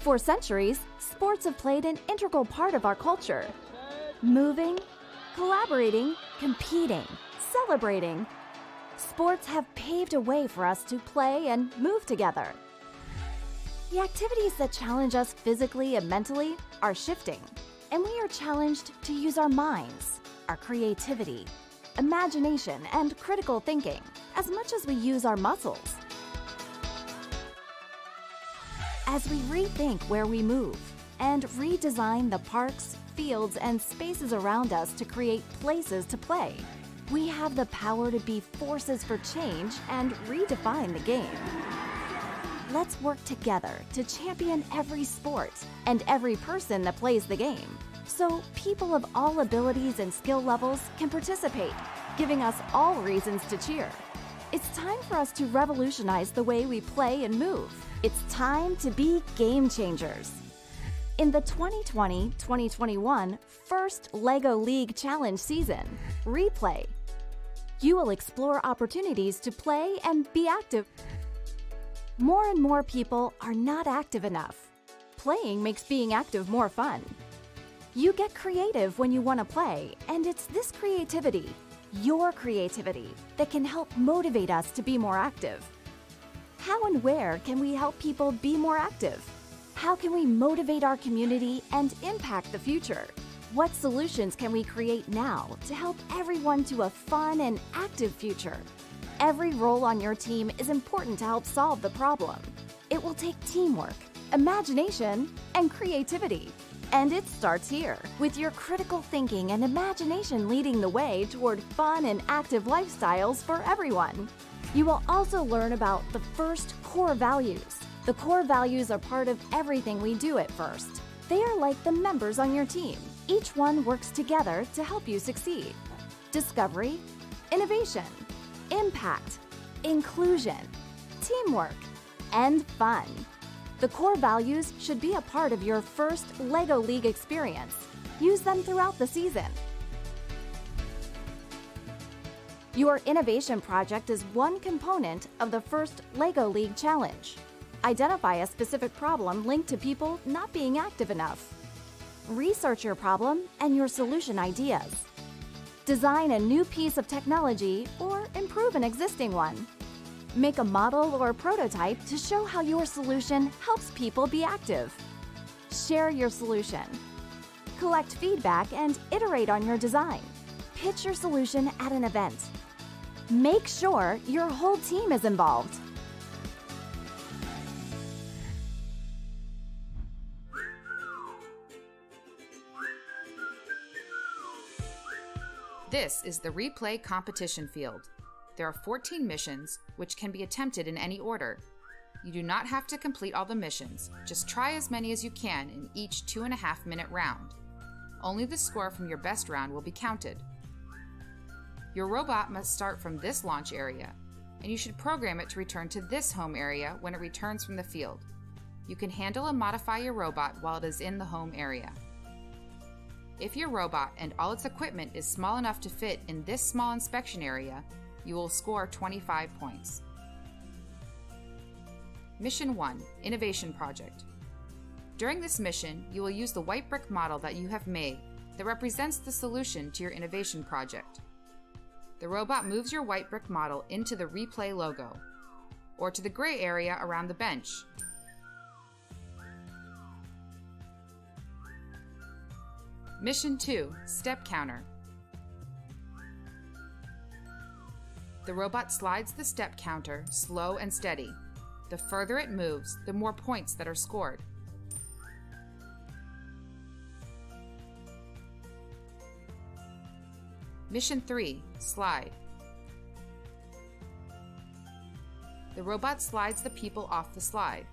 For centuries, sports have played an integral part of our culture. Moving, collaborating, competing, celebrating. Sports have paved a way for us to play and move together. The activities that challenge us physically and mentally are shifting, and we are challenged to use our minds, our creativity, imagination, and critical thinking as much as we use our muscles. As we rethink where we move and redesign the parks, fields, and spaces around us to create places to play, we have the power to be forces for change and redefine the game. Let's work together to champion every sport and every person that plays the game, so people of all abilities and skill levels can participate, giving us all reasons to cheer. It's time for us to revolutionize the way we play and move. It's time to be game changers. In the 2020-2021 first LEGO League Challenge season, Replay, you will explore opportunities to play and be active. More and more people are not active enough. Playing makes being active more fun. You get creative when you want to play, and it's this creativity, your creativity, that can help motivate us to be more active. How and where can we help people be more active? How can we motivate our community and impact the future? What solutions can we create now to help everyone to a fun and active future? Every role on your team is important to help solve the problem. It will take teamwork, imagination, and creativity. And it starts here, with your critical thinking and imagination leading the way toward fun and active lifestyles for everyone. You will also learn about the FIRST core values. The core values are part of everything we do at FIRST. They are like the members on your team. Each one works together to help you succeed. Discovery, innovation, impact, inclusion, teamwork, and fun. The core values should be a part of your first LEGO League experience. Use them throughout the season. Your innovation project is one component of the first LEGO League Challenge. Identify a specific problem linked to people not being active enough. Research your problem and your solution ideas. Design a new piece of technology or improve an existing one. Make a model or prototype to show how your solution helps people be active. Share your solution. Collect feedback and iterate on your design. Pitch your solution at an event. Make sure your whole team is involved. This is the Replay competition field. There are 14 missions, which can be attempted in any order. You do not have to complete all the missions, just try as many as you can in each 2.5-minute round. Only the score from your best round will be counted. Your robot must start from this launch area, and you should program it to return to this home area when it returns from the field. You can handle and modify your robot while it is in the home area. If your robot and all its equipment is small enough to fit in this small inspection area, you will score 25 points. Mission 1, Innovation Project. During this mission, you will use the white brick model that you have made that represents the solution to your innovation project. The robot moves your white brick model into the Replay logo, or to the gray area around the bench. Mission 2, Step Counter. The robot slides the step counter slow and steady. The further it moves, the more points that are scored. Mission 3, Slide. The robot slides the people off the slide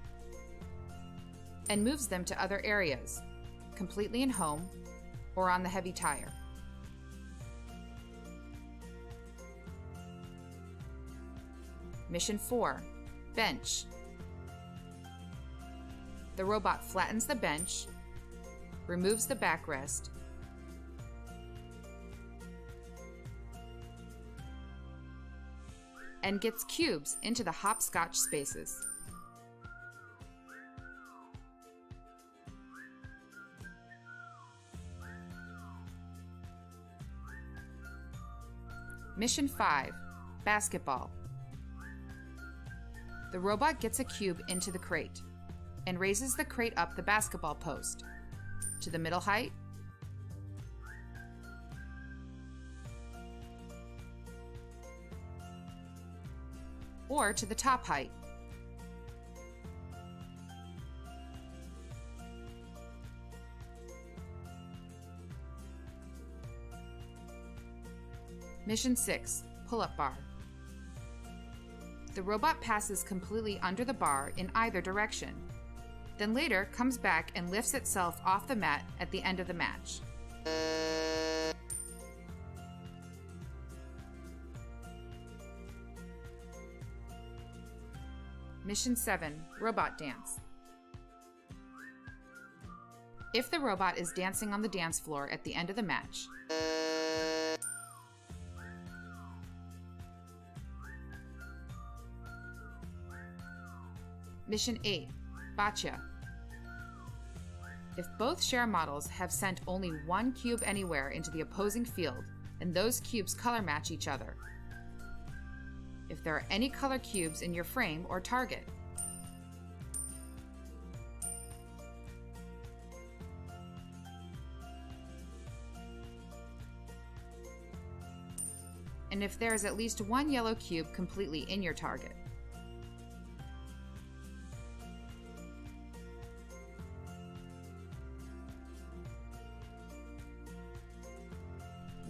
and moves them to other areas, completely in home or on the heavy tire. Mission 4, Bench. The robot flattens the bench, removes the backrest, and gets cubes into the hopscotch spaces. Mission 5, Basketball. The robot gets a cube into the crate and raises the crate up the basketball post to the middle height, or to the top height. Mission 6, Pull-up bar. The robot passes completely under the bar in either direction, then later comes back and lifts itself off the mat at the end of the match. Mission 7, Robot Dance. If the robot is dancing on the dance floor at the end of the match, Mission 8, Boccia. If both share models have sent only one cube anywhere into the opposing field, and those cubes color match each other. If there are any color cubes in your frame or target. And if there is at least one yellow cube completely in your target.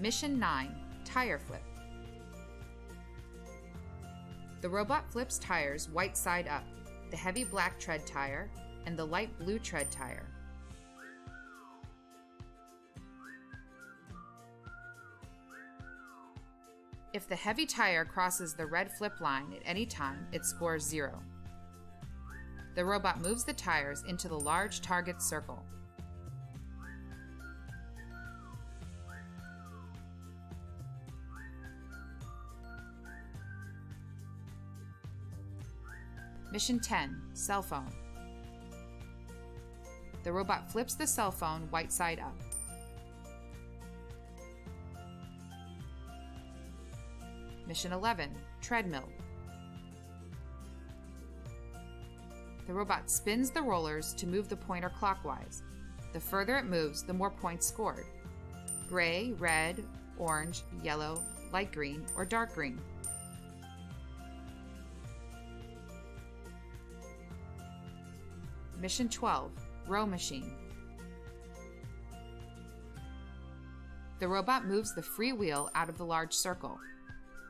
Mission 9, Tire Flip. The robot flips tires white side up, the heavy black tread tire and the light blue tread tire. If the heavy tire crosses the red flip line at any time, it scores 0. The robot moves the tires into the large target circle. Mission 10, Cell Phone. The robot flips the cell phone white side up. Mission 11, Treadmill. The robot spins the rollers to move the pointer clockwise. The further it moves, the more points scored. Gray, red, orange, yellow, light green, or dark green. Mission 12, Row Machine. The robot moves the free wheel out of the large circle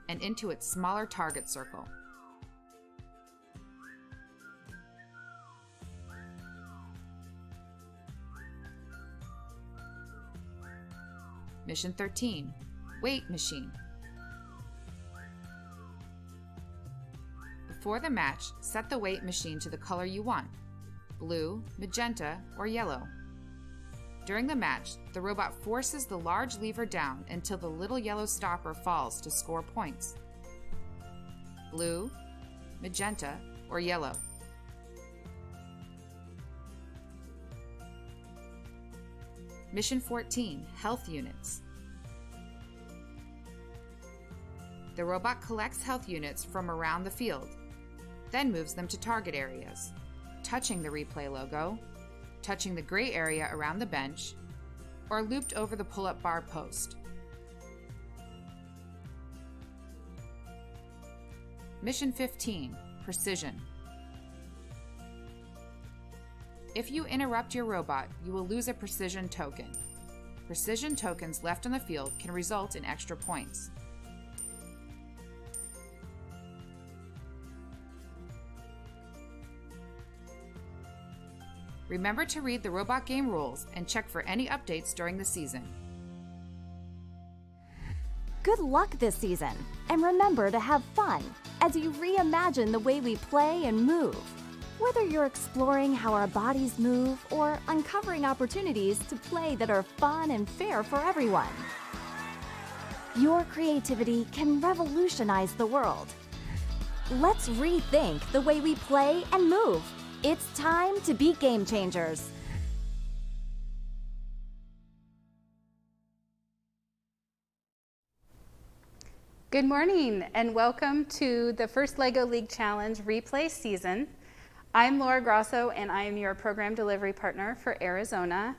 and into its smaller target circle. Mission 13, Weight Machine. Before the match, set the weight machine to the color you want: blue, magenta, or yellow. During the match, the robot forces the large lever down until the little yellow stopper falls to score points: blue, magenta, or yellow. Mission 14, Health Units. The robot collects health units from around the field, then moves them to target areas, touching the replay logo, touching the gray area around the bench, or looped over the pull-up bar post. Mission 15, Precision. If you interrupt your robot, you will lose a precision token. Precision tokens left on the field can result in extra points. Remember to read the robot game rules and check for any updates during the season. Good luck this season, and remember to have fun as you reimagine the way we play and move. Whether you're exploring how our bodies move or uncovering opportunities to play that are fun and fair for everyone. Your creativity can revolutionize the world. Let's rethink the way we play and move. It's time to be game changers. Good morning and welcome to the first LEGO League Challenge replay season. I'm Laura Grosso and I am your program delivery partner for Arizona.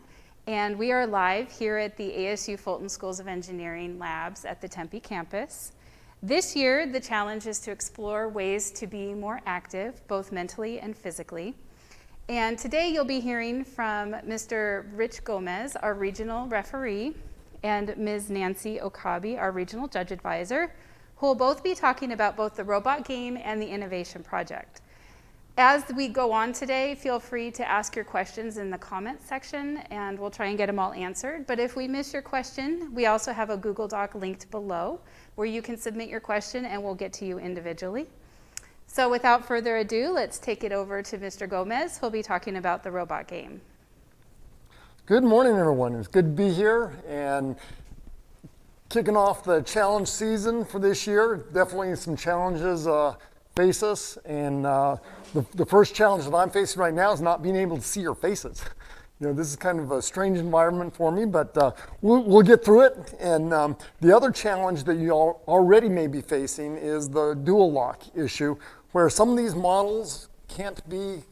And we are live here at the ASU Fulton Schools of Engineering labs at the Tempe campus. This year, the challenge is to explore ways to be more active, both mentally and physically. And today you'll be hearing from Mr. Rich Gomez, our regional referee, and Ms. Nancy Okabe, our regional judge advisor, who will both be talking about both the robot game and the innovation project. As we go on today, feel free to ask your questions in the comments section and we'll try and get them all answered. But if we miss your question, we also have a Google Doc linked below where you can submit your question and we'll get to you individually. So without further ado, let's take it over to Mr. Gomez, who'll be talking about the robot game. Good morning, everyone. It's good to be here and kicking off the challenge season for this year. Definitely some challenges face us, and the first challenge that I'm facing right now is not being able to see your faces. You know, this is kind of a strange environment for me, but we'll get through it. And the other challenge that you already may be facing is the dual lock issue, where some of these models can't be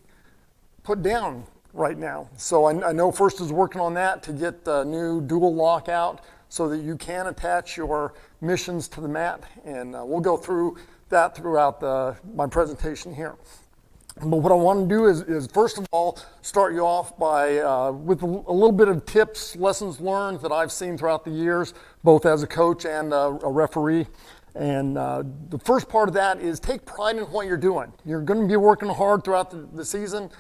put down right now. So I know First is working on that to get the new dual lock out so that you can attach your missions to the mat, and we'll go through that throughout my presentation here. But what I want to do is first of all start you off by with a little bit of tips, lessons learned that I've seen throughout the years, both as a coach and a referee. And the first part of that is take pride in what you're doing. You're going to be working hard throughout the season,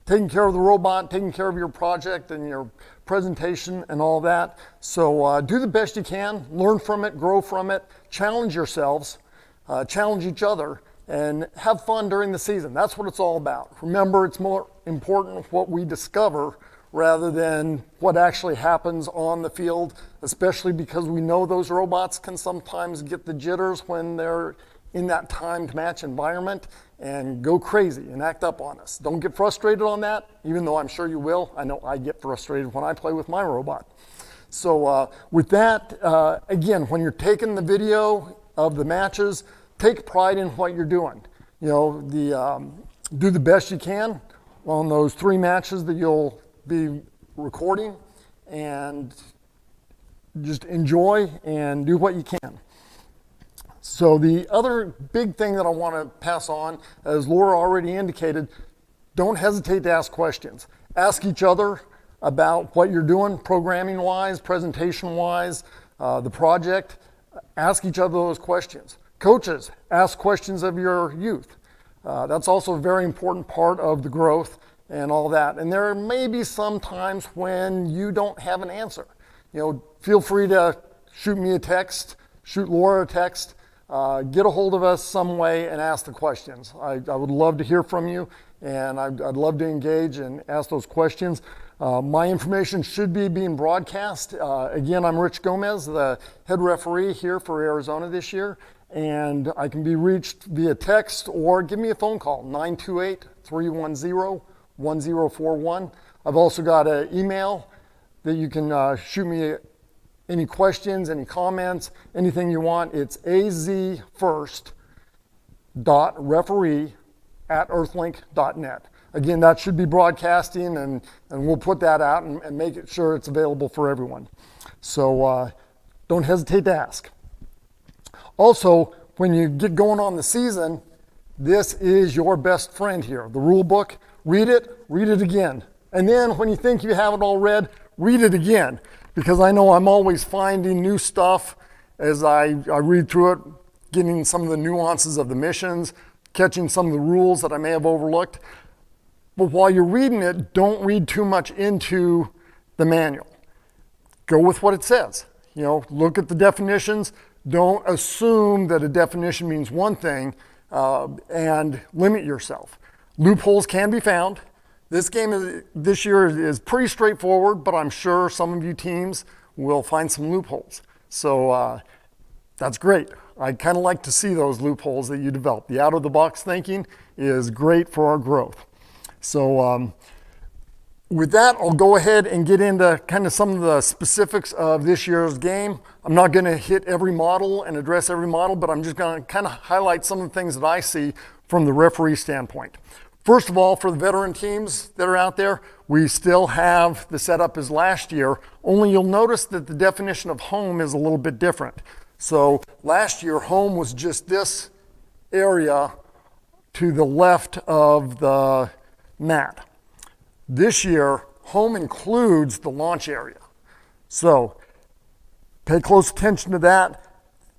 taking care of the robot, taking care of your project and your presentation and all that. So do the best you can, learn from it, grow from it, challenge yourselves, challenge each other, and have fun during the season. That's what it's all about. Remember, it's more important what we discover rather than what actually happens on the field, especially because we know those robots can sometimes get the jitters when they're in that timed match environment and go crazy and act up on us. Don't get frustrated on that, even though I'm sure you will. I know I get frustrated when I play with my robot. So with that, again, when you're taking the video of the matches, take pride in what you're doing. You know, do the best you can on those 3 matches that you'll be recording, and just enjoy and do what you can. So the other big thing that I want to pass on, as Laura already indicated, don't hesitate to ask questions. Ask each other about what you're doing programming-wise, presentation-wise, the project. Ask each other those questions. Coaches, ask questions of your youth. That's also a very important part of the growth and all that. And there may be some times when you don't have an answer. You know, feel free to shoot me a text, shoot Laura a text, get a hold of us some way and ask the questions. I would love to hear from you, and I'd love to engage and ask those questions. My information should be being broadcast. Again, I'm Rich Gomez, the head referee here for Arizona this year, and I can be reached via text or give me a phone call, 928-310-1041. I've also got an email that you can shoot me any questions, any comments, anything you want. It's azfirst.referee@earthlink.net. Again, that should be broadcasting, and we'll put that out and make it sure it's available for everyone. So don't hesitate to ask. Also, when you get going on the season, this is your best friend here. The rule book, read it again. And then when you think you have it all read it again. Because I know I'm always finding new stuff as I read through it, getting some of the nuances of the missions, catching some of the rules that I may have overlooked. But while you're reading it, don't read too much into the manual. Go with what it says. You know, look at the definitions. Don't assume that a definition means one thing and limit yourself. Loopholes can be found. This game this year is pretty straightforward, but I'm sure some of you teams will find some loopholes. So that's great. I kind of like to see those loopholes that you develop. The out-of-the-box thinking is great for our growth. So with that, I'll go ahead and get into kind of some of the specifics of this year's game. I'm not going to hit every model and address every model, but I'm just going to kind of highlight some of the things that I see from the referee standpoint. First of all, for the veteran teams that are out there, we still have the setup as last year, only you'll notice that the definition of home is a little bit different. So last year, home was just this area to the left of the mat. This year, home includes the launch area. So pay close attention to that.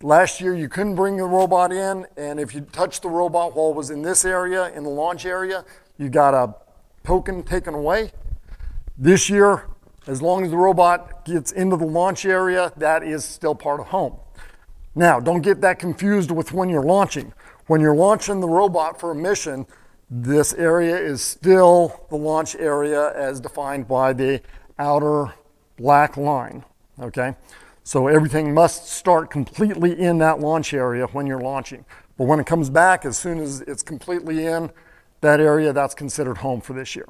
Last year, you couldn't bring the robot in, and if you touched the robot while it was in this area, in the launch area, you got a token taken away. This year, as long as the robot gets into the launch area, that is still part of home. Now, don't get that confused with when you're launching. When you're launching the robot for a mission, this area is still the launch area as defined by the outer black line, okay? So everything must start completely in that launch area when you're launching. But when it comes back, as soon as it's completely in that area, that's considered home for this year.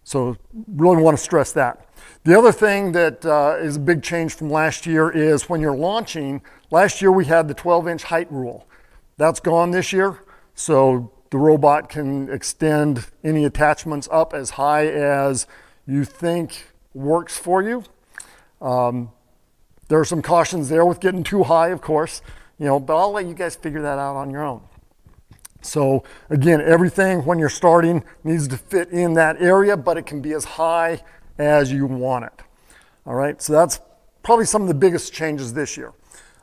So really want to stress that. The other thing that is a big change from last year is when you're launching, last year we had the 12-inch height rule. That's gone this year, so the robot can extend any attachments up as high as you think works for you. There are some cautions there with getting too high, of course, but I'll let you guys figure that out on your own. So again, everything when you're starting needs to fit in that area, but it can be as high as you want it. All right, so that's probably some of the biggest changes this year.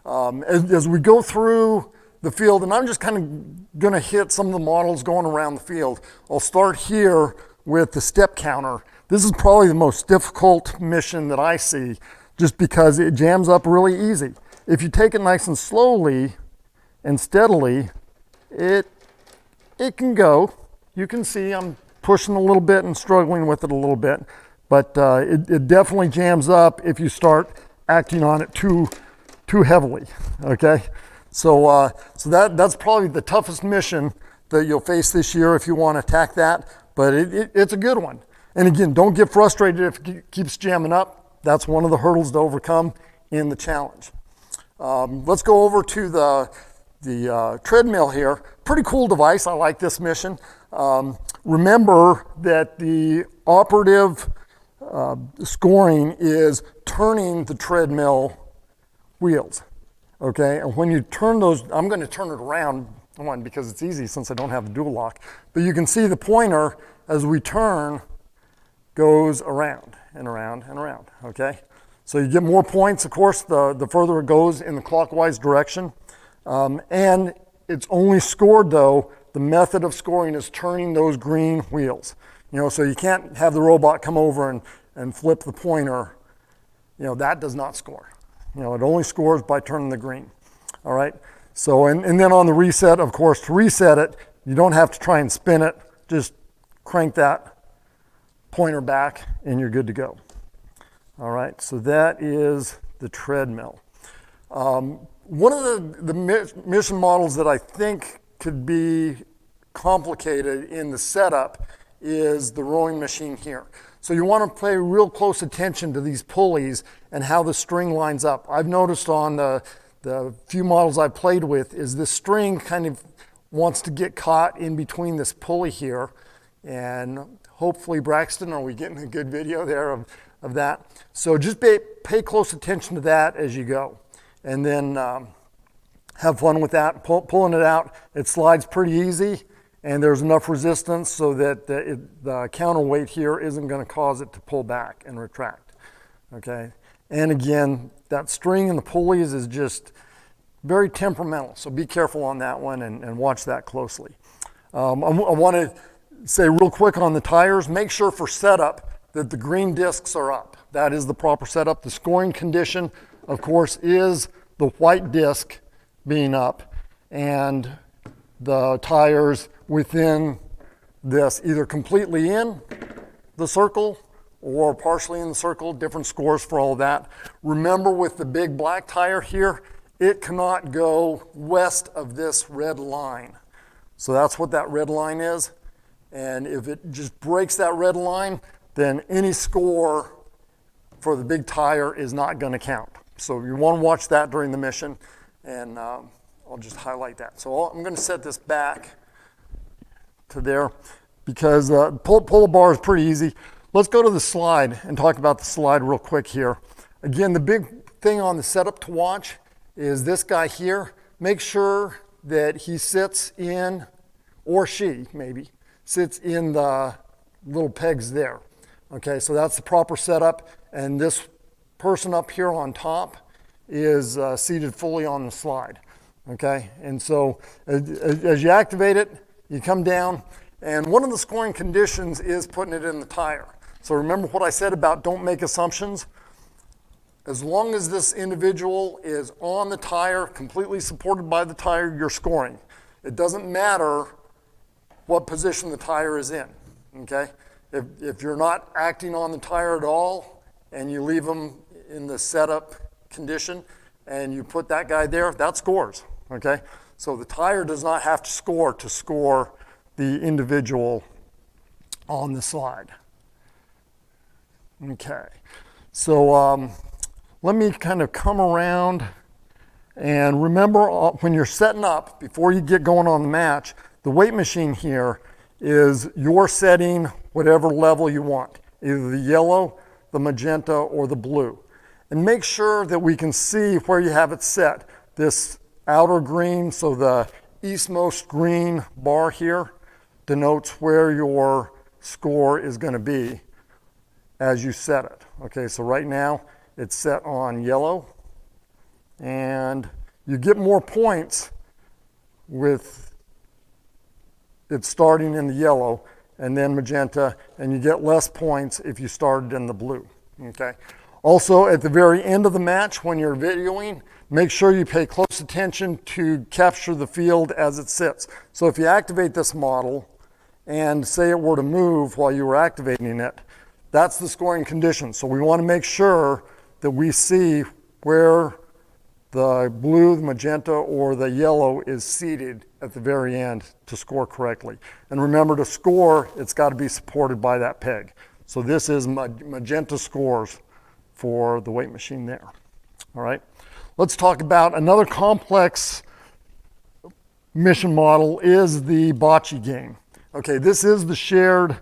As we go through the field, and I'm just kind of going to hit some of the models going around the field. I'll start here with the step counter. This is probably the most difficult mission that I see, just because it jams up really easy. If you take it nice and slowly and steadily, it can go. You can see I'm pushing a little bit and struggling with it a little bit, but it definitely jams up if you start acting on it too heavily, okay? So that's probably the toughest mission that you'll face this year if you want to attack that, but it's a good one. And again, don't get frustrated if it keeps jamming up. That's one of the hurdles to overcome in the challenge. Let's go over to the treadmill here. Pretty cool device. I like this mission. Remember that the operative scoring is turning the treadmill wheels. Okay, and when you turn those, I'm going to turn it around, one, because it's easy since I don't have the dual lock, but you can see the pointer as we turn goes around and around and around, okay? So you get more points, of course, the further it goes in the clockwise direction. And it's only scored, though, the method of scoring is turning those green wheels. So you can't have the robot come over and flip the pointer. That does not score. It only scores by turning the green. All right. So, and then on the reset, of course, to reset it, you don't have to try and spin it. Just crank that pointer back and you're good to go. All right. So that is the treadmill. One of the mission models that I think could be complicated in the setup is the rowing machine here. So you want to pay real close attention to these pulleys and how the string lines up. I've noticed on the few models I've played with is this string kind of wants to get caught in between this pulley here. And hopefully, Braxton, are we getting a good video there of that? So just pay close attention to that as you go. And then have fun with that, pulling it out. It slides pretty easy. And there's enough resistance so that the counterweight here isn't going to cause it to pull back and retract, okay? And again, that string and the pulleys is just very temperamental, so be careful on that one and watch that closely. I want to say real quick on the tires, make sure for setup that the green discs are up. That is the proper setup. The scoring condition, of course, is the white disc being up and the tires within this, either completely in the circle or partially in the circle, different scores for all of that. Remember with the big black tire here, it cannot go west of this red line. So that's what that red line is. And if it just breaks that red line, then any score for the big tire is not going to count. So you want to watch that during the mission, and I'll just highlight that. So I'm going to set this back to there because pull-up bar is pretty easy. Let's go to the slide and talk about the slide real quick here. Again, the big thing on the setup to watch is this guy here. Make sure that he sits in, or she maybe, sits in the little pegs there. Okay, so that's the proper setup, and this person up here on top is seated fully on the slide. Okay, and so as you activate it, you come down, and one of the scoring conditions is putting it in the tire. So remember what I said about don't make assumptions. As long as this individual is on the tire, completely supported by the tire, you're scoring. It doesn't matter what position the tire is in, okay? If you're not acting on the tire at all and you leave them in the setup condition and you put that guy there, that scores, okay? So the tire does not have to score the individual on the slide. Okay, so let me kind of come around and remember when you're setting up, before you get going on the match, the weight machine here is you're setting whatever level you want, either the yellow, the magenta, or the blue. And make sure that we can see where you have it set. This outer green, so the eastmost green bar here denotes where your score is going to be as you set it. Okay, so right now it's set on yellow, and you get more points with it starting in the yellow and then magenta, and you get less points if you started in the blue. Okay. Also, at the very end of the match, when you're videoing, make sure you pay close attention to capture the field as it sits. So if you activate this model and say it were to move while you were activating it, that's the scoring condition. So we want to make sure that we see where the blue, the magenta, or the yellow is seated at the very end to score correctly. And remember, to score, it's got to be supported by that peg. So this is magenta scores for the weight machine there. All right, let's talk about another complex mission model is the bocce game. Okay, this is the shared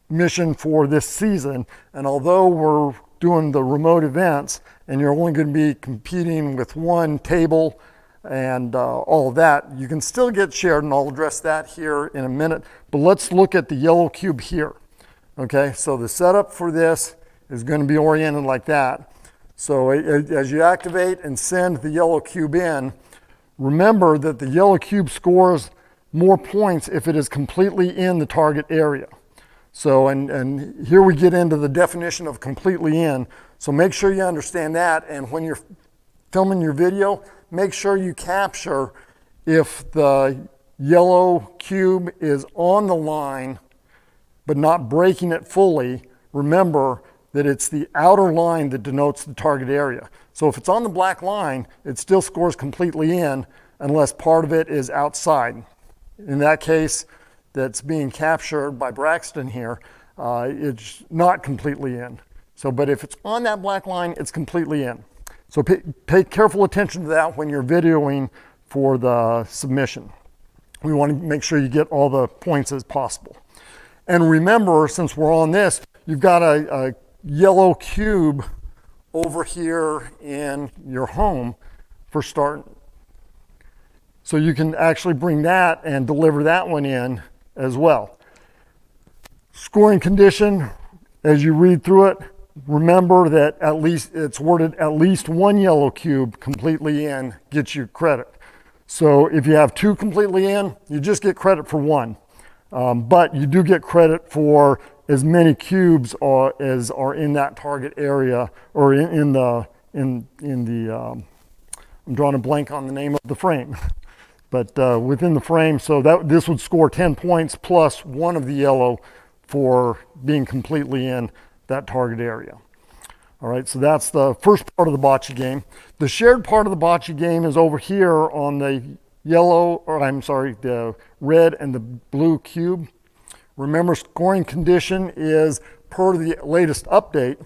mission for this season, and although we're doing the remote events and you're only going to be competing with one table and all of that, you can still get shared, and I'll address that here in a minute. But let's look at the yellow cube here. Okay, so the setup for this is going to be oriented like that. So as you activate and send the yellow cube in, remember that the yellow cube scores more points if it is completely in the target area. So, and here we get into the definition of completely in. So make sure you understand that, and when you're filming your video, make sure you capture if the yellow cube is on the line but not breaking it fully. Remember that it's the outer line that denotes the target area. So if it's on the black line, it still scores completely in unless part of it is outside. In that case, that's being captured by Braxton here, it's not completely in. So, but if it's on that black line, it's completely in. So pay careful attention to that when you're videoing for the submission. We want to make sure you get all the points as possible. And remember, since we're on this, you've got a yellow cube over here in your home for starting. So you can actually bring that and deliver that one in as well. Scoring condition, as you read through it, remember that at least it's worded at least one yellow cube completely in gets you credit. So if you have two completely in, you just get credit for one. But you do get credit for as many cubes as are in that target area, or in the I'm drawing a blank on the name of the frame. But within the frame, so that this would score 10 points plus one of the yellow for being completely in that target area. All right, so that's the first part of the bocce game. The shared part of the bocce game is over here on the yellow, or I'm sorry, the red and the blue cube. Remember, scoring condition is, per the latest update,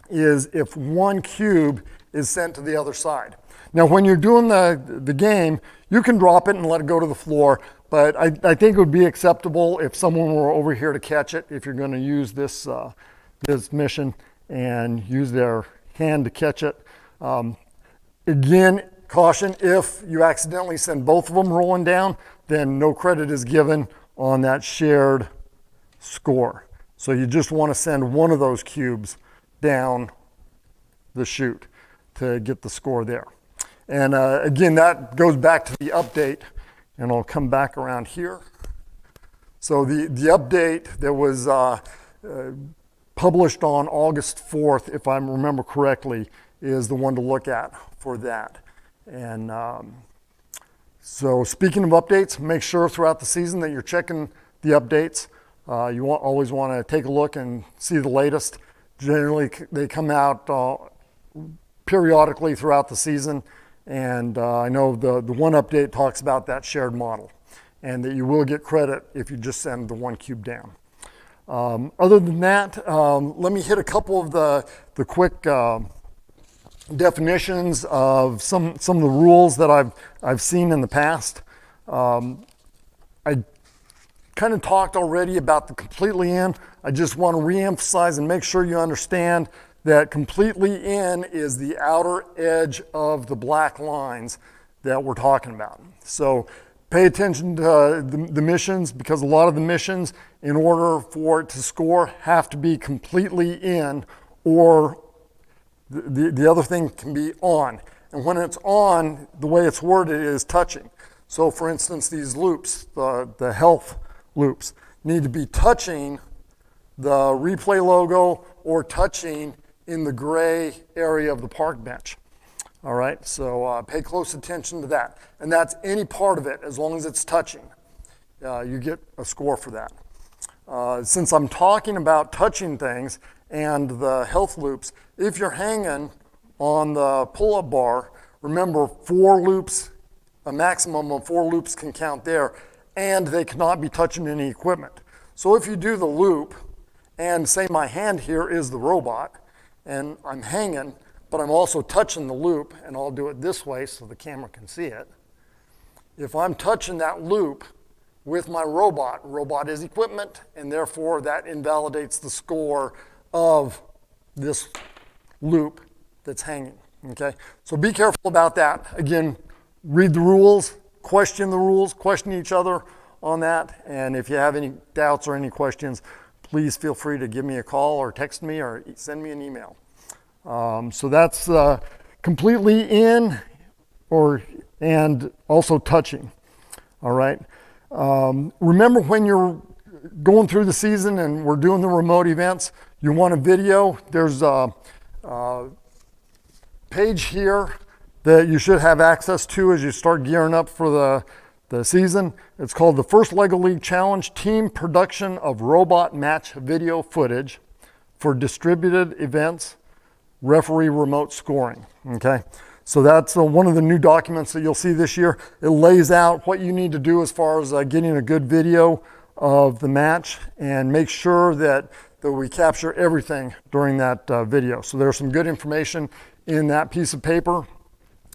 is if one cube is sent to the other side. Now, when you're doing the game, you can drop it and let it go to the floor, but I think it would be acceptable if someone were over here to catch it, if you're going to use this, this mission, and use their hand to catch it. Again, caution, if you accidentally send both of them rolling down, then no credit is given on that shared score. So you just want to send one of those cubes down the chute to get the score there. And again, that goes back to the update, and I'll come back around here. So the update that was published on August 4th, if I remember correctly, is the one to look at for that. And so speaking of updates, make sure throughout the season that you're checking the updates. You always want to take a look and see the latest. Generally, they come out periodically throughout the season. And I know the one update talks about that shared model, and that you will get credit if you just send the one cube down. Other than that, let me hit a couple of the quick definitions of some of the rules that I've seen in the past. I kind of talked already about the completely in. I just want to reemphasize and make sure you understand that completely in is the outer edge of the black lines that we're talking about. So pay attention to the missions, because a lot of the missions, in order for it to score, have to be completely in, or the other thing can be on. And when it's on, the way it's worded is touching. So for instance, these loops, the health loops, need to be touching the replay logo or touching in the gray area of the park bench. All right, so pay close attention to that. And that's any part of it, as long as it's touching. You get a score for that. Since I'm talking about touching things and the health loops, if you're hanging on the pull-up bar, remember 4 loops, a maximum of 4 loops can count there, and they cannot be touching any equipment. So if you do the loop, and say my hand here is the robot, and I'm hanging, but I'm also touching the loop, and I'll do it this way so the camera can see it. If I'm touching that loop with my robot, robot is equipment, and therefore that invalidates the score of this loop that's hanging, okay? So be careful about that. Again, read the rules, question each other on that, and if you have any doubts or any questions, please feel free to give me a call or text me or send me an email. So that's completely in and also touching. All right. Remember, when you're going through the season and we're doing the remote events, you want a video. There's a page here that you should have access to as you start gearing up for the season. It's called the First LEGO League Challenge Team Production of Robot Match Video Footage for Distributed Events, Referee Remote Scoring, okay? So that's one of the new documents that you'll see this year. It lays out what you need to do as far as getting a good video of the match, and make sure that we capture everything during that video. So there's some good information in that piece of paper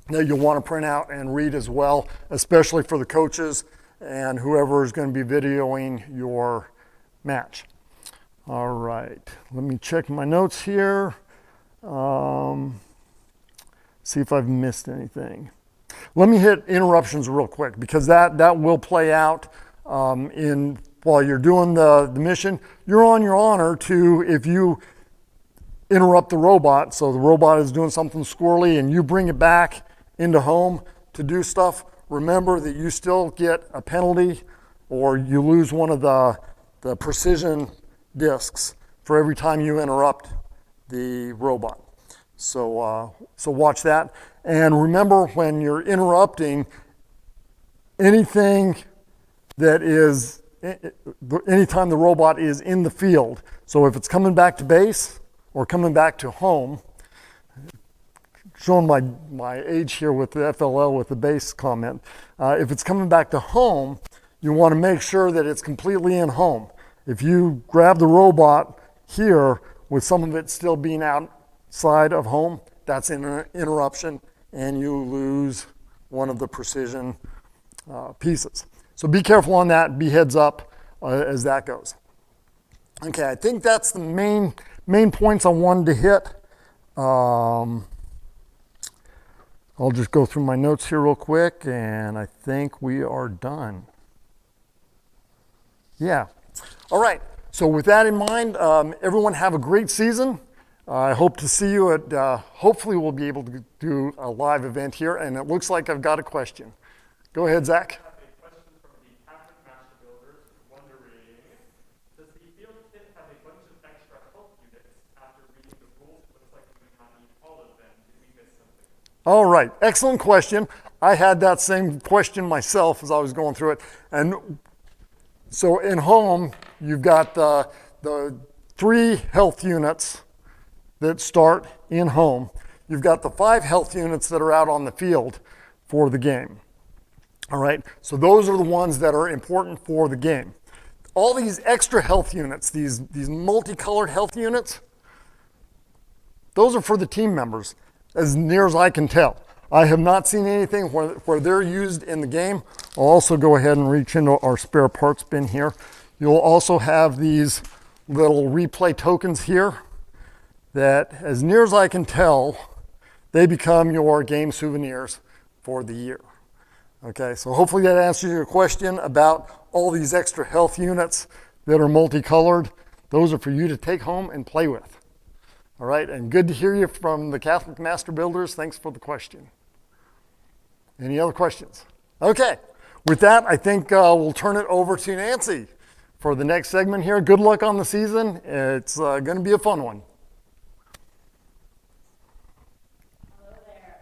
that you'll want to print out and read as well, especially for the coaches and whoever is going to be videoing your match. All right, let me check my notes here. See if I've missed anything. Let me hit interruptions real quick, because that will play out while you're doing the mission. You're on your honor to, if you interrupt the robot, so the robot is doing something squirrely and you bring it back into home to do stuff, remember that you still get a penalty, or you lose one of the precision discs for every time you interrupt the robot. So watch that. And remember, when you're interrupting, anything that is, anytime the robot is in the field, so if it's coming back to base or coming back to home, showing my age here with the FLL with the base comment, if it's coming back to home, you want to make sure that it's completely in home. If you grab the robot here with some of it still being outside of home, that's an interruption and you lose one of the precision pieces. So be careful on that, be heads up as that goes. Okay, I think that's the main points I wanted to hit. I'll just go through my notes here real quick, and I think we are done. Yeah. All right. So with that in mind, everyone have a great season. I hope to see you at, hopefully we'll be able to do a live event here, and it looks like I've got a question. Go ahead, Zach. All right, excellent question. I had that same question myself as I was going through it. And so in home, you've got the 3 health units that start in home. You've got the 5 health units that are out on the field for the game. All right, so those are the ones that are important for the game. All these extra health units, these multicolored health units, those are for the team members. As near as I can tell. I have not seen anything where they're used in the game. I'll also go ahead and reach into our spare parts bin here. You'll also have these little replay tokens here that, as near as I can tell, they become your game souvenirs for the year. Okay, so hopefully that answers your question about all these extra health units that are multicolored. Those are for you to take home and play with. All right, and good to hear you from the Catholic Master Builders. Thanks for the question. Any other questions? Okay, with that, I think we'll turn it over to Nancy for the next segment here. Good luck on the season. It's going to be a fun one. Hello there.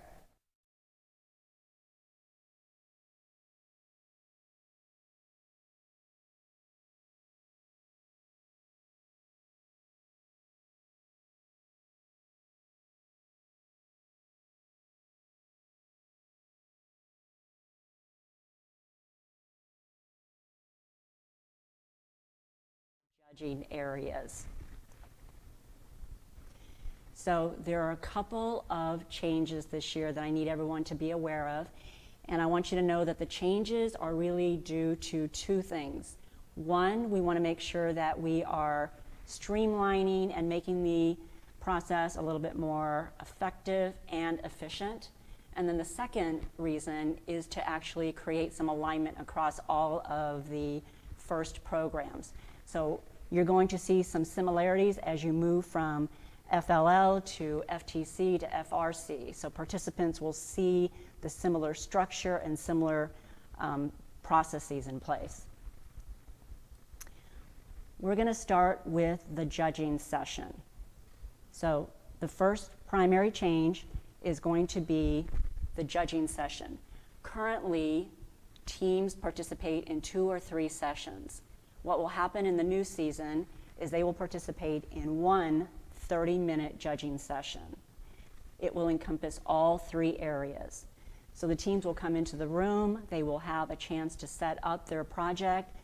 Judging areas. So there are a couple of changes this year that I need everyone to be aware of, and I want you to know that the changes are really due to 2 things. One, we want to make sure that we are streamlining and making the process a little bit more effective and efficient. And then the second reason is to actually create some alignment across all of the FIRST programs. So you're going to see some similarities as you move from FLL to FTC to FRC. So participants will see the similar structure and similar processes in place. We're going to start with the judging session. So the first primary change is going to be the judging session. Currently, teams participate in 2 or 3 sessions. What will happen in the new season is they will participate in one 30-minute judging session. It will encompass all 3 areas. So the teams will come into the room, they will have a chance to set up their project,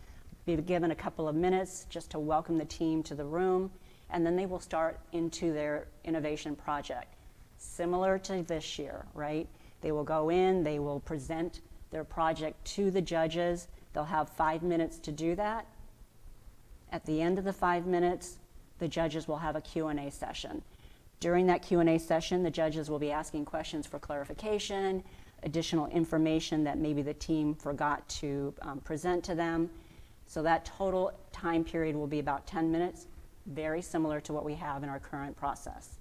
be given a couple of minutes just to welcome the team to the room, and then they will start into their innovation project. Similar to this year, right? They will go in, they will present their project to the judges. They'll have 5 minutes to do that. At the end of the 5 minutes, the judges will have a Q&A session. During that Q&A session, the judges will be asking questions for clarification, additional information that maybe the team forgot to present to them. So that total time period will be about 10 minutes, very similar to what we have in our current process.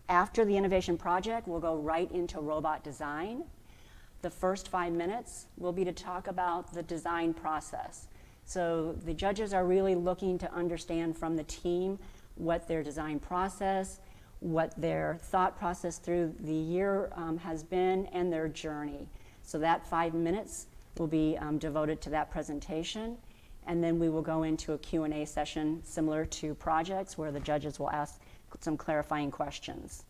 After the innovation project, we'll go right into robot design. The first 5 minutes will be to talk about the design process. So the judges are really looking to understand from the team what their design process, what their thought process through the year has been, and their journey. So that 5 minutes will be devoted to that presentation. And then we will go into a Q&A session similar to projects where the judges will ask some clarifying questions.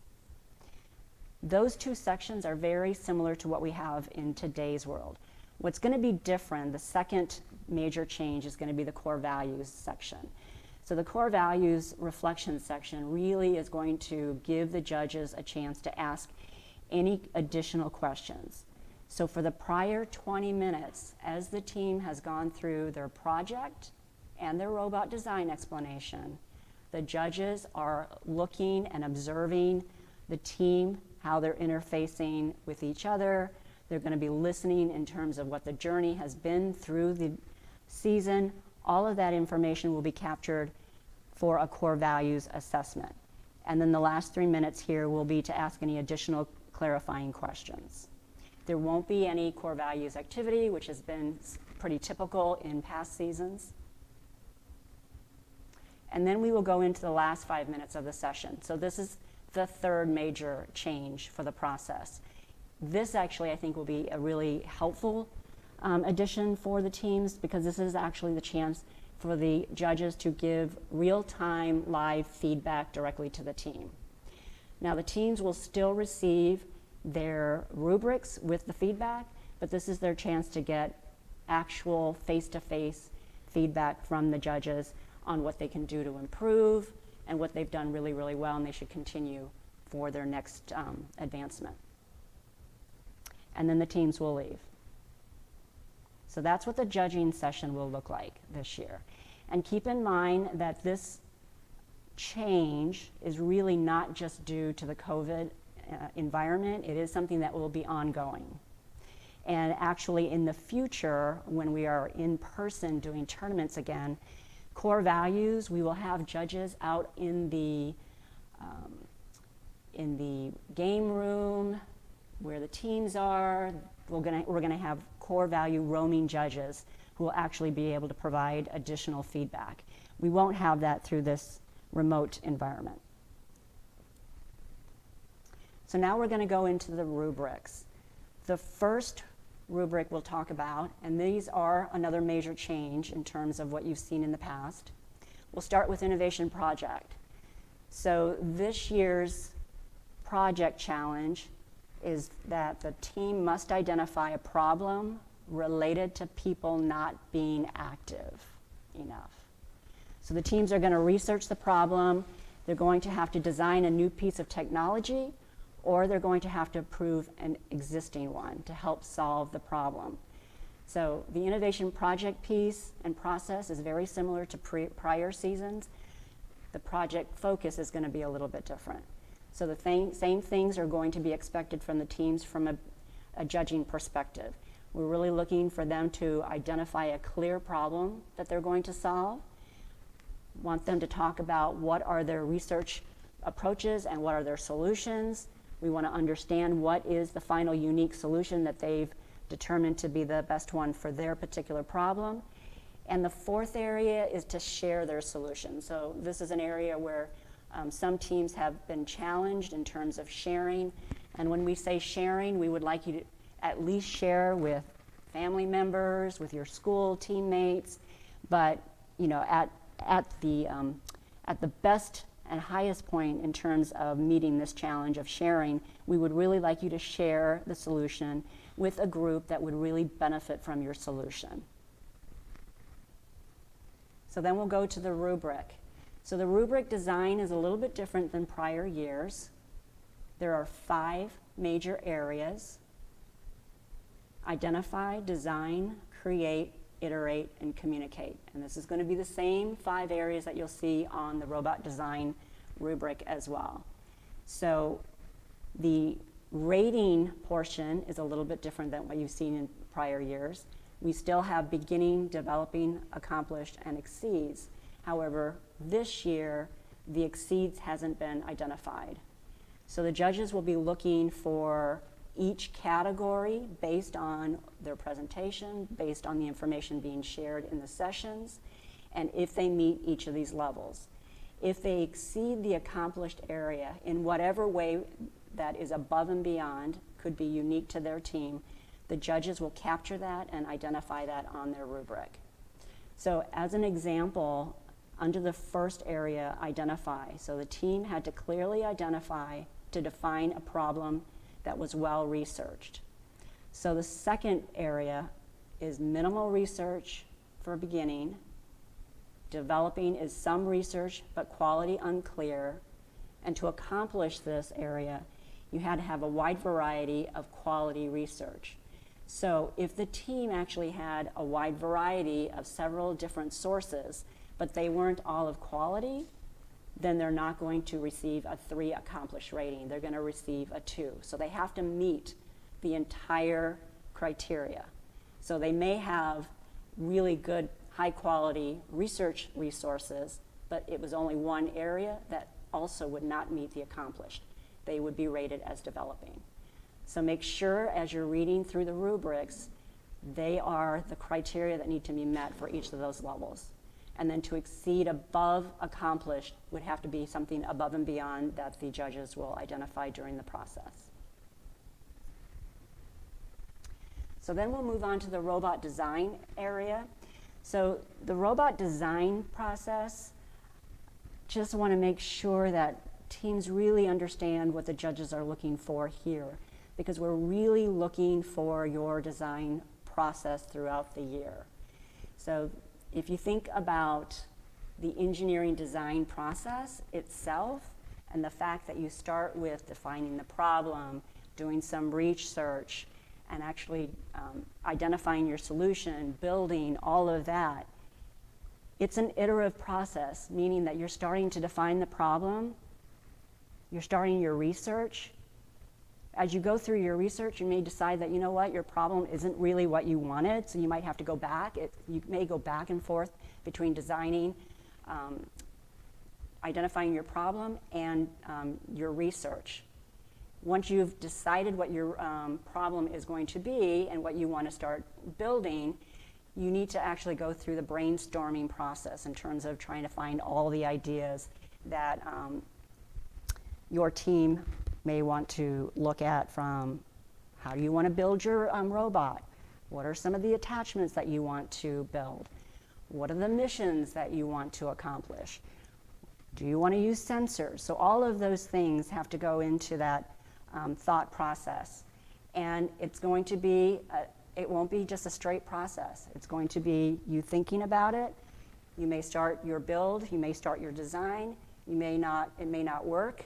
Those 2 sections are very similar to what we have in today's world. What's going to be different, the second major change is going to be the core values section. So the core values reflection section really is going to give the judges a chance to ask any additional questions. So for the prior 20 minutes, as the team has gone through their project and their robot design explanation, the judges are looking and observing the team, how they're interfacing with each other. They're going to be listening in terms of what the journey has been through the season. All of that information will be captured for a core values assessment. And then the last 3 minutes here will be to ask any additional clarifying questions. There won't be any core values activity, which has been pretty typical in past seasons. And then we will go into the last 5 minutes of the session. So this is the third major change for the process. This actually, I think, will be a really helpful addition for the teams, because this is actually the chance for the judges to give real-time live feedback directly to the team. Now, the teams will still receive their rubrics with the feedback, but this is their chance to get actual face-to-face feedback from the judges on what they can do to improve and what they've done really, really well, and they should continue for their next advancement. And then the teams will leave. So that's what the judging session will look like this year. And keep in mind that this change is really not just due to the COVID environment. It is something that will be ongoing. And actually in the future, when we are in person doing tournaments again, core values, we will have judges out in the game room where the teams are. We're gonna have core value roaming judges who will actually be able to provide additional feedback. We won't have that through this remote environment. So now we're gonna go into the rubrics. The first rubric we'll talk about, and these are another major change in terms of what you've seen in the past. We'll start with Innovation Project. So this year's project challenge is that the team must identify a problem related to people not being active enough. So the teams are going to research the problem. They're going to have to design a new piece of technology, or they're going to have to approve an existing one to help solve the problem. So the innovation project piece and process is very similar to prior seasons. The project focus is going to be a little bit different. So the same things are going to be expected from the teams from a judging perspective. We're really looking for them to identify a clear problem that they're going to solve. Want them to talk about what are their research approaches and what are their solutions. We want to understand what is the final unique solution that they've determined to be the best one for their particular problem. And the fourth area is to share their solution. So this is an area where some teams have been challenged in terms of sharing. And when we say sharing, we would like you to at least share with family members, with your school teammates, but you know, at the best and highest point in terms of meeting this challenge of sharing, we would really like you to share the solution with a group that would really benefit from your solution. So then we'll go to the rubric. So the rubric design is a little bit different than prior years. There are 5 major areas: identify, design, create, iterate, and communicate. And this is going to be the same 5 areas that you'll see on the robot design rubric as well. So the rating portion is a little bit different than what you've seen in prior years. We still have beginning, developing, accomplished, and exceeds. However, this year, the exceeds hasn't been identified. So the judges will be looking for each category based on their presentation, based on the information being shared in the sessions, and if they meet each of these levels. If they exceed the accomplished area in whatever way that is above and beyond, could be unique to their team, the judges will capture that and identify that on their rubric. So as an example, under the first area, identify. So the team had to clearly identify to define a problem that was well researched. So the second area is minimal research for beginning. Developing is some research, but quality unclear. And to accomplish this area, you had to have a wide variety of quality research. So if the team actually had a wide variety of several different sources, but they weren't all of quality, then they're not going to receive a 3 accomplished rating. They're going to receive a 2. So they have to meet the entire criteria. So they may have really good, high quality research resources, but it was only one area that also would not meet the accomplished. They would be rated as developing. So make sure as you're reading through the rubrics, they are the criteria that need to be met for each of those levels. And then to exceed above accomplished would have to be something above and beyond that the judges will identify during the process. So then we'll move on to the robot design area. So the robot design process, just want to make sure that teams really understand what the judges are looking for here, because we're really looking for your design process throughout the year. So if you think about the engineering design process itself and the fact that you start with defining the problem, doing some research, and actually identifying your solution, building, all of that, it's an iterative process, meaning that you're starting to define the problem, you're starting your research. As you go through your research, you may decide that, you know what, your problem isn't really what you wanted, so you might have to go back. You may go back and forth between designing, identifying your problem, and your research. Once you've decided what your problem is going to be and what you want to start building, you need to actually go through the brainstorming process in terms of trying to find all the ideas that your team may want to look at, from how do you want to build your robot? What are some of the attachments that you want to build? What are the missions that you want to accomplish? Do you want to use sensors? So all of those things have to go into that thought process. And it's going to be, it won't be just a straight process. It's going to be you thinking about it. You may start your build, you may start your design, it may not work.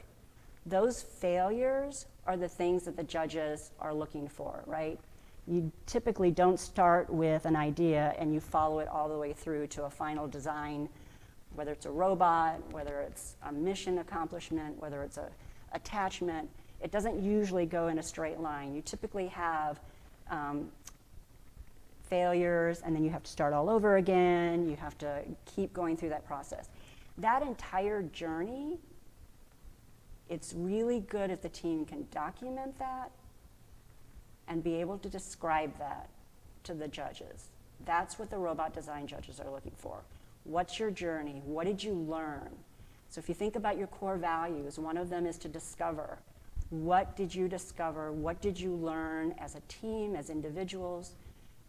Those failures are the things that the judges are looking for, right? You typically don't start with an idea and you follow it all the way through to a final design, whether it's a robot, whether it's a mission accomplishment, whether it's an attachment. It doesn't usually go in a straight line. You typically have failures, and then you have to start all over again. You have to keep going through that process. That entire journey, it's really good if the team can document that and be able to describe that to the judges. That's what the robot design judges are looking for. What's your journey? What did you learn? So if you think about your core values, one of them is to discover. What did you discover? What did you learn as a team, as individuals,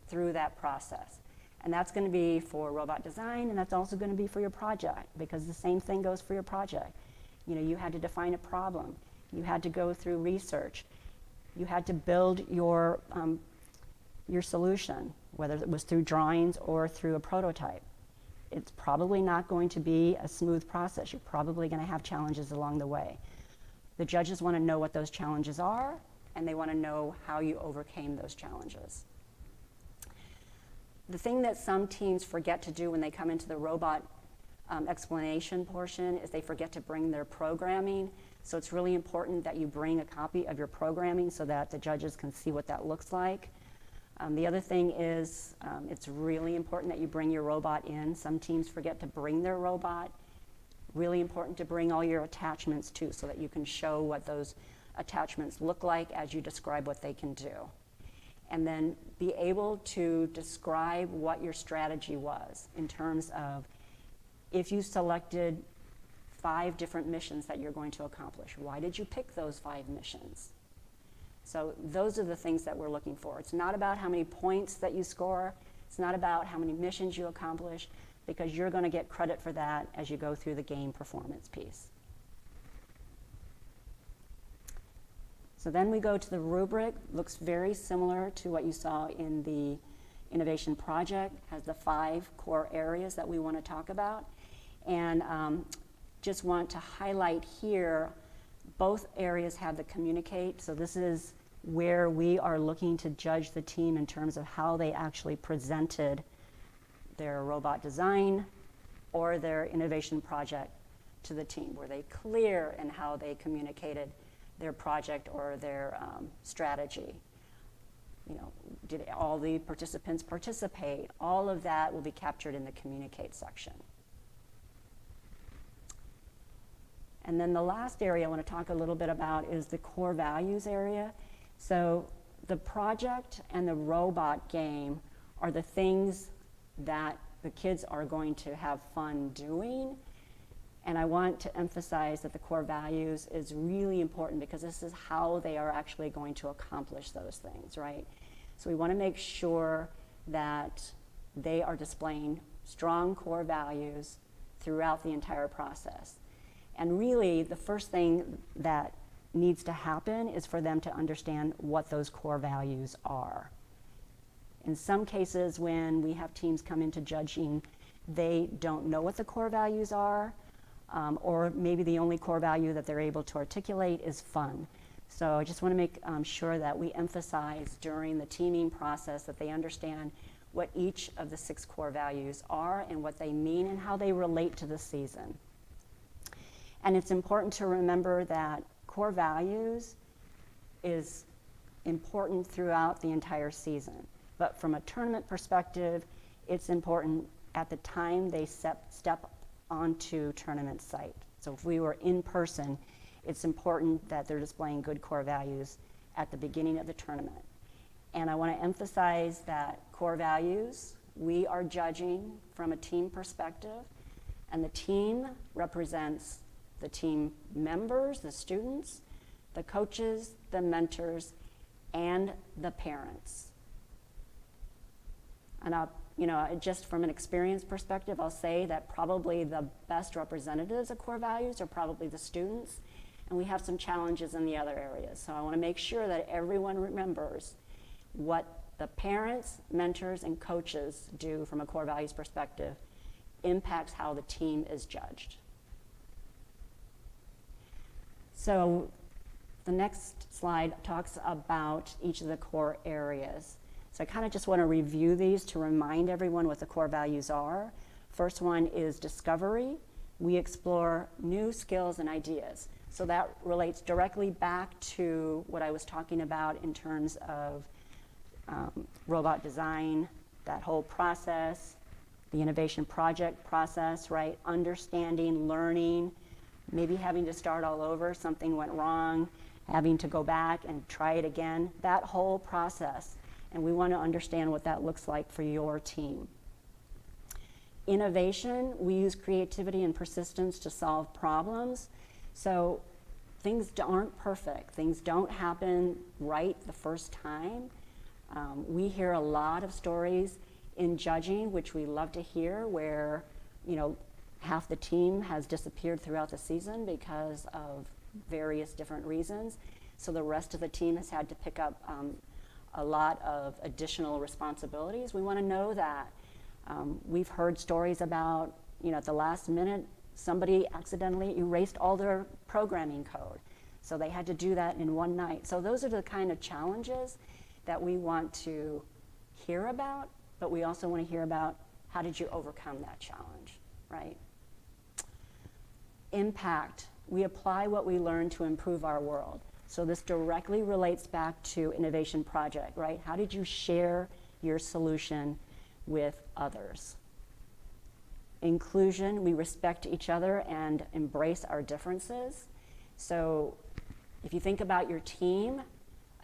through that process? And that's going to be for robot design, and that's also going to be for your project, because the same thing goes for your project. You know, you had to define a problem. You had to go through research. You had to build your solution, whether it was through drawings or through a prototype. It's probably not going to be a smooth process. You're probably going to have challenges along the way. The judges want to know what those challenges are, and they want to know how you overcame those challenges. The thing that some teams forget to do when they come into the robot explanation portion is they forget to bring their programming. So it's really important that you bring a copy of your programming so that the judges can see what that looks like. The other thing is it's really important that you bring your robot in. Some teams forget to bring their robot. Really important to bring all your attachments too, so that you can show what those attachments look like as you describe what they can do. And then be able to describe what your strategy was in terms of, if you selected 5 different missions that you're going to accomplish, why did you pick those 5 missions? So those are the things that we're looking for. It's not about how many points that you score. It's not about how many missions you accomplish, because you're going to get credit for that as you go through the game performance piece. So then we go to the rubric. Looks very similar to what you saw in the innovation project has the 5 core areas that we want to talk about. And just want to highlight here, both areas have the communicate. So this is where we are looking to judge the team in terms of how they actually presented their robot design or their innovation project to the team. Were they clear in how they communicated their project or their strategy? You know, did all the participants participate? All of that will be captured in the communicate section. And then the last area I want to talk a little bit about is the core values area. So the project and the robot game are the things that the kids are going to have fun doing. And I want to emphasize that the core values is really important because this is how they are actually going to accomplish those things, right? So we want to make sure that they are displaying strong core values throughout the entire process. And really, the first thing that needs to happen is for them to understand what those core values are. In some cases, when we have teams come into judging, they don't know what the core values are, or maybe the only core value that they're able to articulate is fun. So I just want to make sure that we emphasize during the teaming process that they understand what each of the 6 core values are and what they mean and how they relate to the season. And it's important to remember that core values is important throughout the entire season. But from a tournament perspective, it's important at the time they step onto tournament site. So if we were in person, it's important that they're displaying good core values at the beginning of the tournament. And I want to emphasize that core values, we are judging from a team perspective, and the team represents the team members, the students, the coaches, the mentors, and the parents. And just from an experience perspective, I'll say that probably the best representatives of core values are probably the students, and we have some challenges in the other areas. So I want to make sure that everyone remembers what the parents, mentors, and coaches do from a core values perspective impacts how the team is judged. So the next slide talks about each of the core areas. So I kind of just want to review these to remind everyone what the core values are. First one is discovery. We explore new skills and ideas. So that relates directly back to what I was talking about in terms of robot design, that whole process, the innovation project process, right? Understanding, learning, maybe having to start all over, something went wrong, having to go back and try it again, that whole process. And we want to understand what that looks like for your team. Innovation, we use creativity and persistence to solve problems. So things aren't perfect. Things don't happen right the first time. We hear a lot of stories in judging, which we love to hear, where, half the team has disappeared throughout the season because of various different reasons. So the rest of the team has had to pick up a lot of additional responsibilities. We want to know that. We've heard stories about, at the last minute, somebody accidentally erased all their programming code. So they had to do that in one night. So those are the kind of challenges that we want to hear about, but we also want to hear about how did you overcome that challenge, right? Impact. We apply what we learn to improve our world. So this directly relates back to innovation project, right? How did you share your solution with others? Inclusion, we respect each other and embrace our differences. So if you think about your team,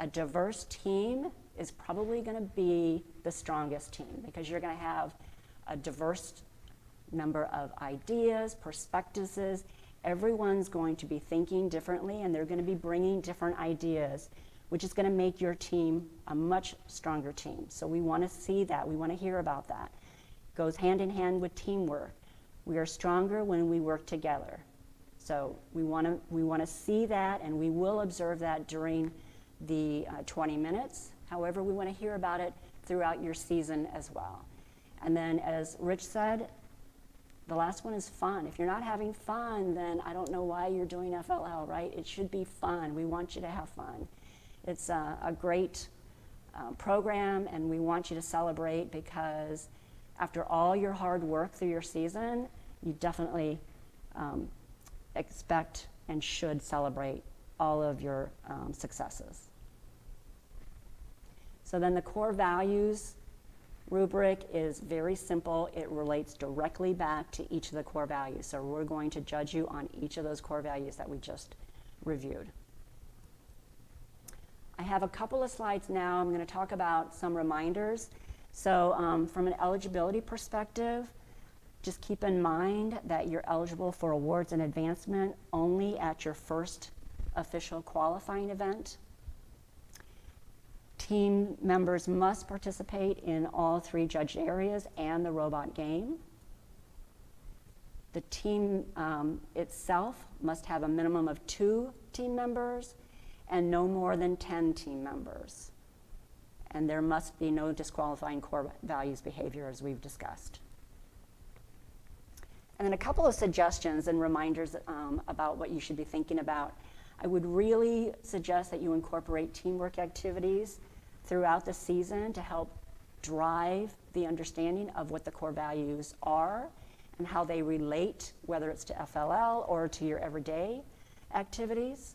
a diverse team is probably going to be the strongest team because you're going to have a diverse number of ideas, perspectives. Everyone's going to be thinking differently, and they're going to be bringing different ideas, which is going to make your team a much stronger team. So we want to see that. We want to hear about that. It goes hand in hand with teamwork. We are stronger when we work together. So we want to see that, and we will observe that during the 20 minutes. However, we want to hear about it throughout your season as well. And then, as Rich said, the last one is fun. If you're not having fun, then I don't know why you're doing FLL, right? It should be fun. We want you to have fun. It's a great program, and we want you to celebrate, because after all your hard work through your season, you definitely expect and should celebrate all of your successes. So then the core values rubric is very simple. It relates directly back to each of the core values. So we're going to judge you on each of those core values that we just reviewed. I have a couple of slides now. I'm going to talk about some reminders. So from an eligibility perspective, just keep in mind that you're eligible for awards and advancement only at your first official qualifying event. Team members must participate in all 3 judged areas and the robot game. The team itself must have a minimum of 2 team members and no more than 10 team members. And there must be no disqualifying core values behavior, as we've discussed. And then a couple of suggestions and reminders about what you should be thinking about. I would really suggest that you incorporate teamwork activities throughout the season to help drive the understanding of what the core values are and how they relate, whether it's to FLL or to your everyday activities.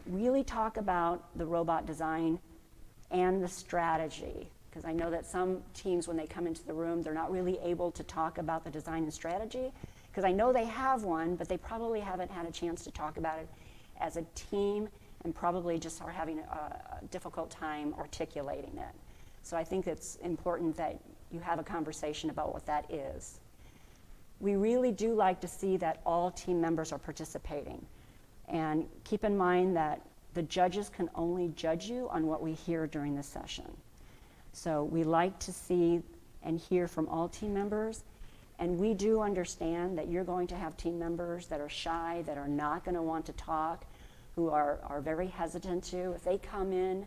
Really talk about the robot design and the strategy, because I know that some teams, when they come into the room, they're not really able to talk about the design and strategy, because I know they have one, but they probably haven't had a chance to talk about it as a team, and probably just are having a difficult time articulating it. So I think it's important that you have a conversation about what that is. We really do like to see that all team members are participating. And keep in mind that the judges can only judge you on what we hear during the session. So we like to see and hear from all team members. And we do understand that you're going to have team members that are shy, that are not going to want to talk, who are very hesitant to. If they come in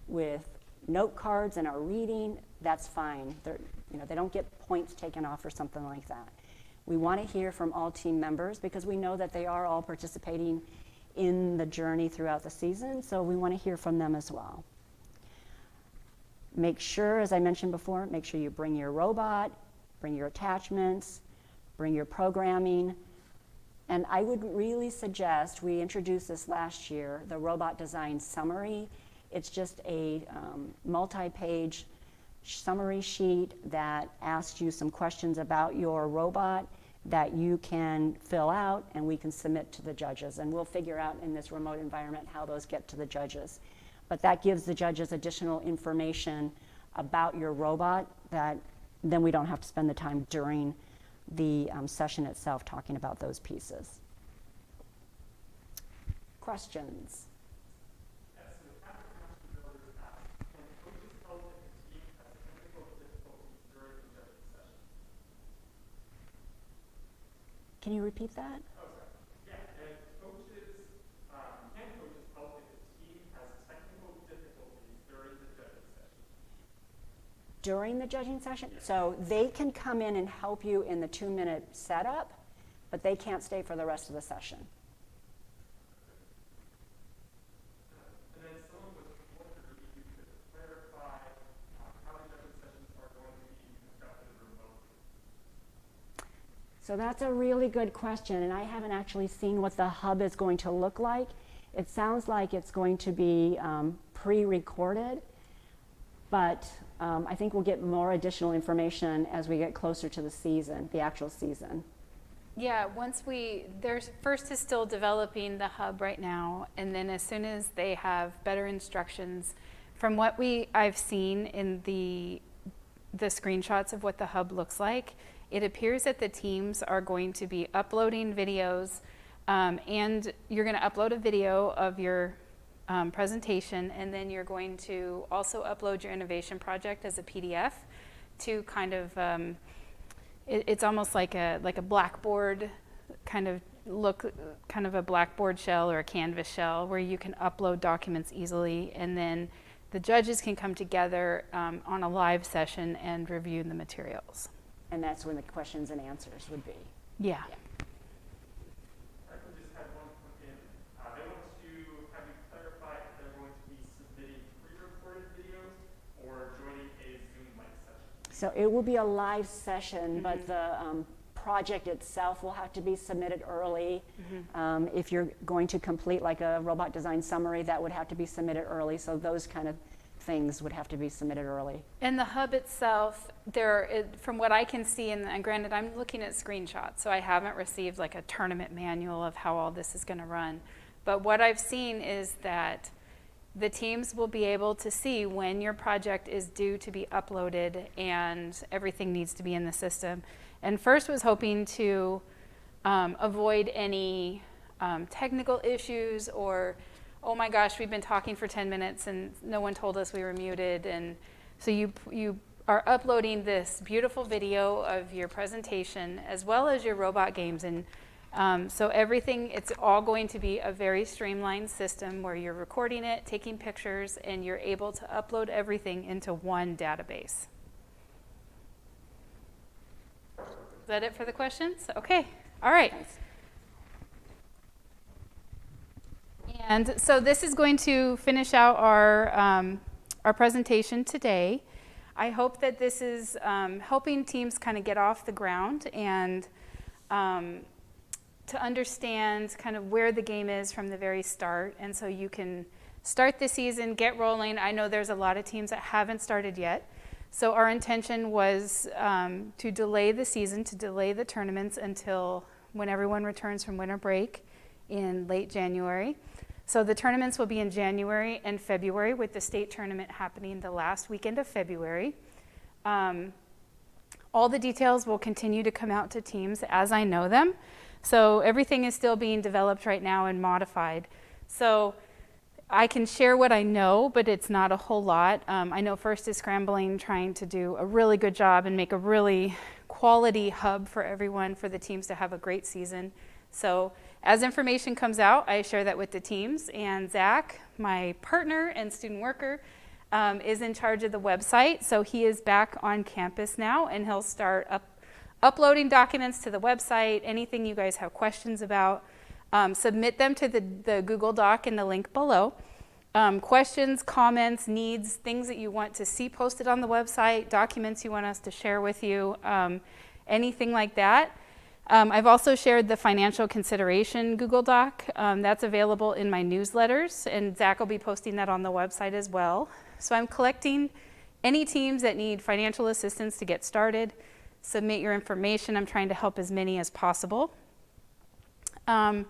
with note cards and are reading, that's fine. They don't get points taken off or something like that. We want to hear from all team members because we know that they are all participating in the journey throughout the season, so we want to hear from them as well. Make sure, as I mentioned before, make sure you bring your robot, bring your attachments, bring your programming. And I would really suggest, we introduced this last year, the robot design summary. It's just a multi-page summary sheet that asks you some questions about your robot that you can fill out and we can submit to the judges. And we'll figure out in this remote environment how those get to the judges. But that gives the judges additional information about your robot that then we don't have to spend the time during the session itself talking about those pieces. Questions? Can you repeat that? Oh, sorry. Yeah, and coaches help if the team has technical difficulties during the judging session. During the judging session? Yeah. So they can come in and help you in the 2-minute setup, but they can't stay for the rest of the session. And then someone was wondering if you could clarify how the judging sessions are going to be conducted remotely. So that's a really good question, and I haven't actually seen what the hub is going to look like. It sounds like it's going to be pre-recorded, but I think we'll get more additional information as we get closer to the season, the actual season. Yeah, first is still developing the hub right now, and then as soon as they have better instructions, from what I've seen in the screenshots of what the hub looks like, it appears that the teams are going to be uploading videos, and you're going to upload a video of your presentation, and then you're going to also upload your innovation project as a PDF to kind of, it's almost like a Blackboard kind of look, kind of a Blackboard shell or a Canvas shell where you can upload documents easily, and then the judges can come together on a live session and review the materials. And that's when the questions and answers would be. Yeah. I just had one quick in. They want to have you clarify if they're going to be submitting pre-recorded videos or joining a Zoom-like session. So it will be a live session, but the project itself will have to be submitted early. If you're going to complete like a robot design summary, that would have to be submitted early. So those kind of things would have to be submitted early. And the hub itself, from what I can see, and granted I'm looking at screenshots, so I haven't received like a tournament manual of how all this is going to run. But what I've seen is that the teams will be able to see when your project is due to be uploaded and everything needs to be in the system. And first was hoping to avoid any technical issues or, oh my gosh, we've been talking for 10 minutes and no one told us we were muted. And so you are uploading this beautiful video of your presentation as well as your robot games. And so everything, it's all going to be a very streamlined system where you're recording it, taking pictures, and you're able to upload everything into one database. Is that it for the questions? Okay, all right. And so this is going to finish out our presentation today. I hope that this is helping teams kind of get off the ground and to understand kind of where the game is from the very start. And so you can start the season, get rolling. I know there's a lot of teams that haven't started yet. So our intention was to delay the season, to delay the tournaments until when everyone returns from winter break in late January. So the tournaments will be in January and February, with the state tournament happening the last weekend of February. All the details will continue to come out to teams as I know them. So everything is still being developed right now and modified. So I can share what I know, but it's not a whole lot. I know First is scrambling, trying to do a really good job and make a really quality hub for everyone, for the teams to have a great season. So as information comes out, I share that with the teams. And Zach, my partner and student worker, is in charge of the website. So he is back on campus now, and he'll start uploading documents to the website. Anything you guys have questions about, submit them to the Google Doc in the link below. Questions, comments, needs, things that you want to see posted on the website, documents you want us to share with you, anything like that. I've also shared the financial consideration Google Doc. That's available in my newsletters, and Zach will be posting that on the website as well. So I'm collecting any teams that need financial assistance to get started. Submit your information. I'm trying to help as many as possible. And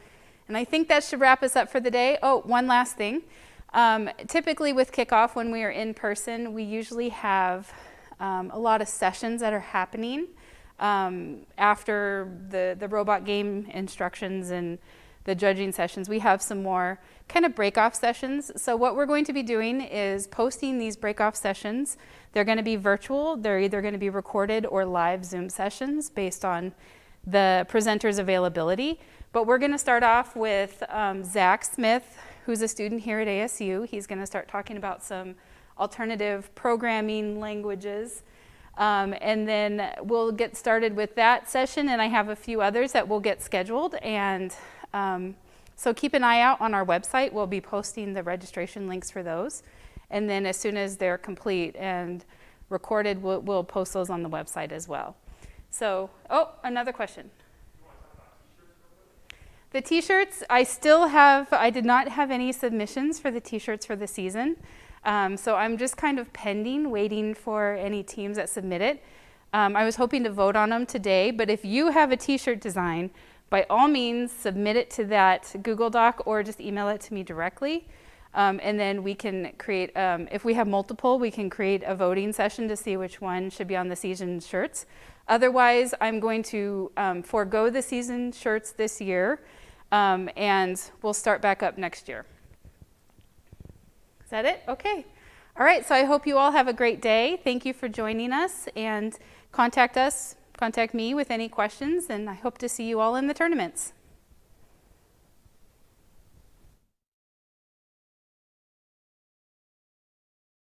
I think that should wrap us up for the day. Oh, one last thing. Typically with kickoff, when we are in person, we usually have a lot of sessions that are happening after the robot game instructions and the judging sessions. We have some more kind of break-off sessions. So what we're going to be doing is posting these break-off sessions. They're going to be virtual. They're either going to be recorded or live Zoom sessions based on the presenter's availability. But we're going to start off with Zach Smith, who's a student here at ASU. He's going to start talking about some alternative programming languages. And then we'll get started with that session, and I have a few others that will get scheduled. And so keep an eye out on our website. We'll be posting the registration links for those. And then as soon as they're complete and recorded, we'll post those on the website as well. So, oh, another question. The t-shirts, I did not have any submissions for the t-shirts for the season. So I'm just kind of pending, waiting for any teams that submit it. I was hoping to vote on them today, but if you have a t-shirt design, by all means, submit it to that Google Doc or just email it to me directly. And then we can create, if we have multiple, we can create a voting session to see which one should be on the season shirts. Otherwise, I'm going to forego the season shirts this year, and we'll start back up next year. Is that it? Okay. All right, so I hope you all have a great day. Thank you for joining us, and contact me with any questions, and I hope to see you all in the tournaments.